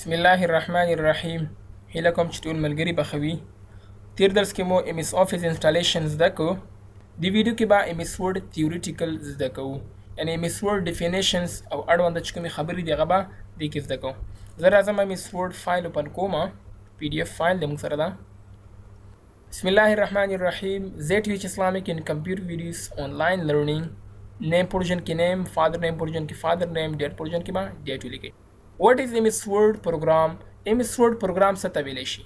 بسم الله الرحمن الرحیم. هیله کوم چې ټول ملګري بخوي. تیر درس کې مو MS Office انسټالیشن زده کو. دی ویډیو کې به MS Word تیوریټیکل زده کوو، یعنی MS Word ډیفینیشنز او اړوند چې کومې خبرې دي هغه به دې کې زده کوو. زه راځم MS Word فایل اوپن کوم. PDF فایل د موږ سره ده. بسم الله الرحمن الرحیم. ZH Islamic and Computer Videos Online Learning. نیم پورشن کې نیم، فادر نیم پورشن کې فادر نیم، ډیټ پورشن کې به ډیټ ولیکئ. What is MS Word program? MS Word program څه ته ویلی شي؟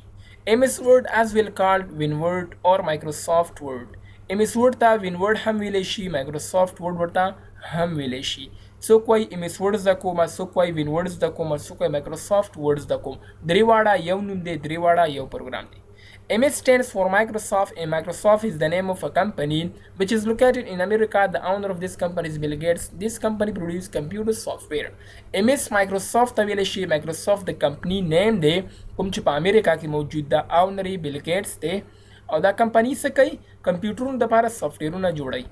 MS Word as well called WinWord or Microsoft Word. MS Word ته WinWord هم ویلی شي، Microsoft Word ورته هم ویلی شي. څوک وایي MS Word زده کوم، څوک وایي WinWord زده کوم، څوک وایي Microsoft Word زده کوم. درې واړه یو نوم دی، درې واړه یو پروګرام دی. MS stands for Microsoft, and Microsoft is the name of a company which is located in America. The owner of this company is Bill Gates. This company produces computer software. MS Microsoft ته ویلی شي. Microsoft د کمپنی نیم دی کوم چې په امریکا کې موجود ده. اونر یې بیل ګیټس دی او دا کمپنی څه کوي؟ کمپیوټرونو دپاره سافټویرونه جوړوي.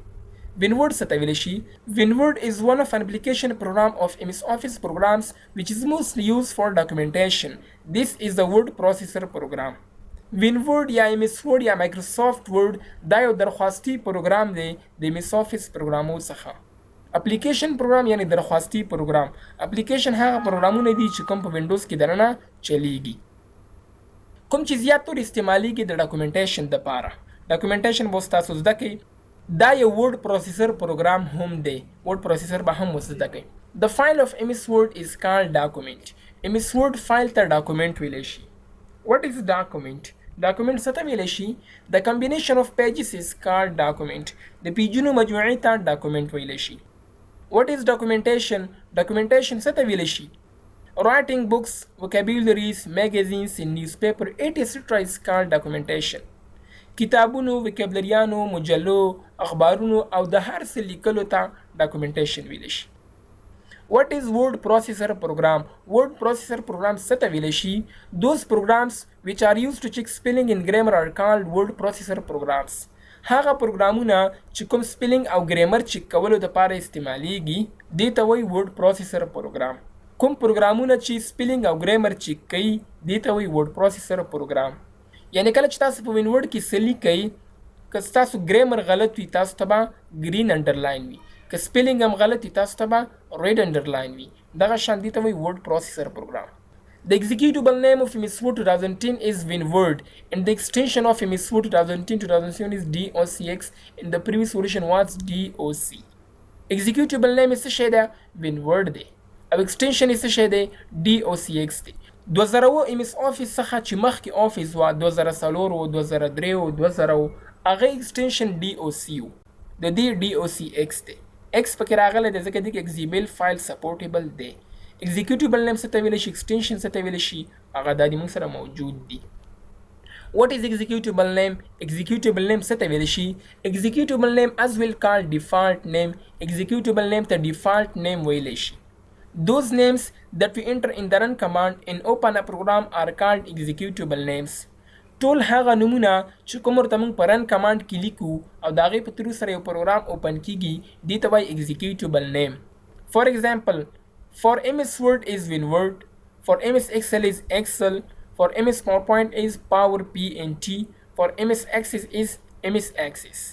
WinWord څه ته ویلی شي؟ WinWord is one of an application program of MS Office programs which is mostly used for documentation. This is the word processor program. WinWord یا MS Word یا Microsoft Word دا یو درخواستی پروګرام دی د MS Office پروګرامو څخه. اپلیکیشن پروګرام یعنی درخواستی پروګرام. اپلیکیشن هغه پروګرامونه دي چې کوم په وینډوز کې دننه چلیږي، کوم چې زیات تور استعمالیږي د ډاکومنټیشن دپاره. ډاکومنټیشن به تاسو زده کوئ. دا یو ورډ پروسیسر پروګرام هم دی، ورډ پروسیسر به هم زده کوئ. The file of MS Word is called document. MS Word فایل ته ډاکومنټ ویلی شي. What is document? Document څه ته ویلی شي؟ The combination of pages is called document. د پیجونو مجموعې ته document ویلی شي. What is documentation? Documentation څه ته ویلی شي؟ Writing books, vocabularies, magazines, and newspaper, etc. is called documentation. کتابونو، وکابلریانو، مجلو، اخبارونو او د هر څه لیکلو ته documentation ویلی شي. What is word processor program? Word processor program څه ته ویلی شي؟ Those programs which are used to check spelling and grammar are called word processor programs. هغه پروګرامونه چې کوم سپیلنګ او ګرامر چیک کولو دپاره استعمالیږي دې ته وایي word processor program. کوم پروګرامونه چې سپیلنګ او ګرامر چیک کوي دې ته وایي word processor program. یعنی کله چې تاسو په WinWord کې څه لیکئ، که ستاسو ګرامر غلط وي تاسو ته به ګرین انډرلاین وي، که سپیلنګ هم غلط وي تاسو ته به ریډ انډرلاین وي. دغه شان دې ته وایي word processor program. The executable name of MS Word 2010 is WinWord, and the extension of MS Word 2010-2007 is DOCX, and the previous version was DOC. Executable name is څه شی دی؟ WinWord دی او extension یې څه شی دی؟ DOCX دی. 2000 MS Office څخه چې مخکې Office وه 2004 2003 2000 هغه extension DOC و، د دې DOCX دی. X پکې راغلی دی ځکه دې کې Executable فایل سپورټیبل دی. Executable name څه ته ویلی شي؟ extension څه ته ویلی شي؟ هغه دا د موږ سره موجود دي. What is executable name? Executable name څه ته ویلی شي؟ Executable name as well called default name. Executable name ته default name ویلی شي. Those names that we enter in the run command and open a program are called executable names. ټول هغه نمونه چې کوم ورته موږ په رن کمانډ کې لیکو او د هغې په ترو سره یو پروګرام اوپن کیږي دې ته وایي executable name. For example, for MS Word is WinWord, for MS Excel is Excel, for MS PowerPoint is PowerPNT, for MS Access is MS Access.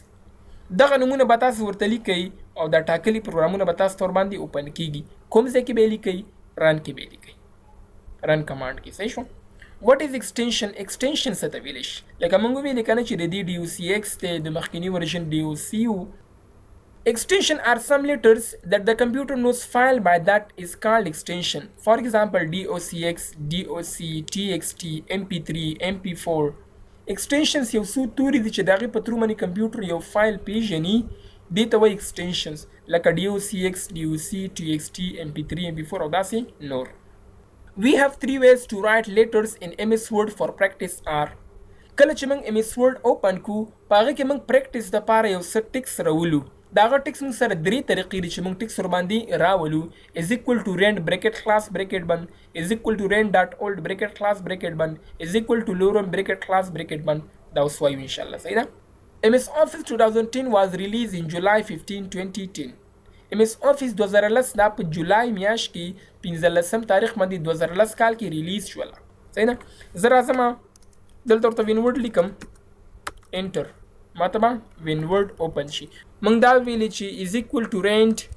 دغه نمونه به تاسو ورته لیکئ او دا ټاکلي پروګرامونه به تاسو ته ورباندې اوپن کیږي. کوم ځای کې به یې لیکئ؟ رن کې به یې لیکئ، رن کمانډ کې. صحیح شو؟ What is extension? Extension څه ته ویلی شي؟ لکه موږ ویلي که نه چې د دې DOCX دی، د مخکیني ورژن DOC و. Extension are some letters that the computer knows file by that is called extension. For example, DOCX, DOC, TXT, MP3, MP4. Extensions یو څو توري دي چې د هغې په ترو باندې کمپیوټر یو فایل پیژني دې ته وایي extensions، لکه DOCX, DOC, TXT, MP3, MP4 او داسې نور. We have three ways to write letters in MS Word for practice are. کله چې موږ MS Word اوپن کو په هغې کې موږ پریکټس دپاره یو څه ټکس راولو. د هغه ټکس موږ سره درې طریقې دي چې موږ ټکس ورباندې راولو. is equal to rand bracket class bracket بند، is equal to rand dot old bracket class bracket بند، is equal to lorem bracket class bracket بند. دا اوس وایو انشاءالله. صحیح ده؟ MS Office 2010 was released in July 15, 2010. ام اس افیس 2010 دا په جولای میاشت کې 15 تاریخ باندې 2010 کال کې ریلیز شول. صحیح نه؟ زه راځم دلته ورته وینورډ لیکم انټر ماته به وینورډ اوپن شي. موږ دا ویلي چې از ایکوال ټو رینټ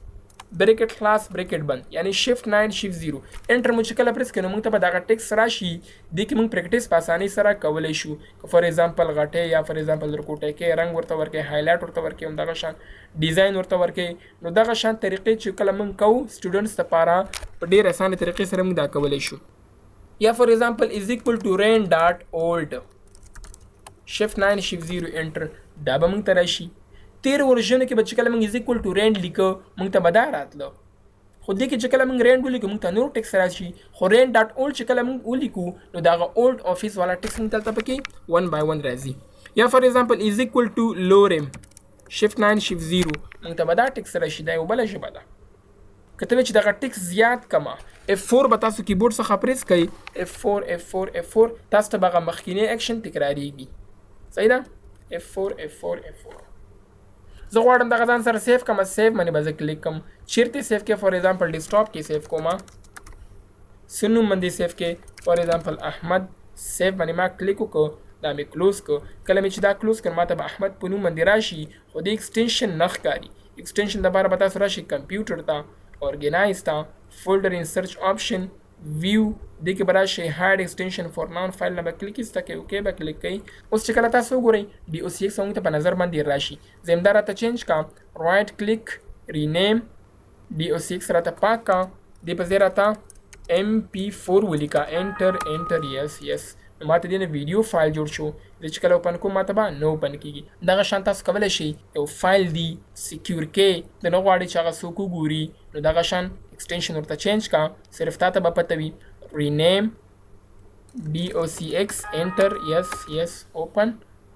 بریکټ خلاص بریکټ بند یعنی شیفت 9 شیفت 0 انټر مو چې کله پریس کړو موږ ته به دغه ټیکس راشي د کې موږ پریکټیس په اسانۍ سره کولای شو. فار ایگزامپل غټه یا فار ایگزامپل درکوټه کې رنگ ورته ورکې هایلایټ ورته ورکې هم دغه شان ډیزاین ورته ورکې نو دغه شان طریقې چې کله موږ کوو سټوډنټس لپاره په ډیر اسانه طریقې سره موږ دا کولای شو. یا فار ایگزامپل از ایکوال ټو رین ډاٹ اولډ شیفت 9 شیفت 0 انټر دا به موږ ته راشي. تیر ورژن کې به چې کله موږ از ایکوال ټو رینډ لیکو موږ ته به دا راتله خو دې کې چې کله موږ رینډ ولیکو موږ ته نور ټیکس راشي خو رینډ ډاټ اولډ چې کله موږ ولیکو نو د هغه اولډ افیس والا ټیکس موږ دلته پکې 1 by 1 راځي. یا فار ایگزامپل از ایکوال ټو لورم شیفت 9 شیفت 0 موږ ته به دا ټیکس راشي دا یو بله ژبه ده. کته چې دغه ټیکس زیات کما F4 به تاسو کیبورډ څخه پریس کړئ F4 F4 F4 تاسو ته به هغه مخکینی اکشن تکراریږي. صحیح ده F4 F4 F4 زه غواړم دغه ځان سره سیف کوم سیف باندې به زه کلیک کوم چیرته سیف کې فار ایگزامپل ډیسکټاپ کې سیف کوم سنو باندې سیف کې فار ایگزامپل احمد سیف باندې ما کلیک وکړ دا مې کلوز کړ کله مې چې دا کلوز کړ ماته به احمد په نوم باندې راشي خو د ایکسټنشن نه ښکاري. ایکسټنشن لپاره به تاسو راشي کمپیوټر ته اورګنایز ته فولډر ان سرچ آپشن ویو دې کې به راشي هاید ایکسټنشن فور نان فایل نه به کلیک ایسته کوي اوکې به کلیک کوي. اوس چې کله تاسو وګورئ ډي او سی ایکس موږ ته په نظر باندې راشي زه همدا راته چینج کا رایټ کلیک رینیم ډي او سی ایکس راته پاک کا دې په ځای راته MP4 ولیکا انټر انټر یس یس نو ماته دې نه ویډیو فایل جوړ شو د چې کله اوپن کوم ماته به نو اوپن کیږي. دغه شان تاسو کولی شئ یو فایل دی سکیور کې د نه غواړئ چې هغه څوک وګوري نو دغه شان ایکسټنشن ورته چینج کا صرف تا ته به پته وي رینیم docx انټر یس یس اوپن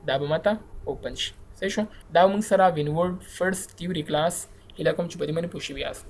دا به ماته اوپن شي. صحیح شو دا موږ سره وینورډ فرست تیوري کلاس هیله کوم چې په دې باندې پوه شوي یاست.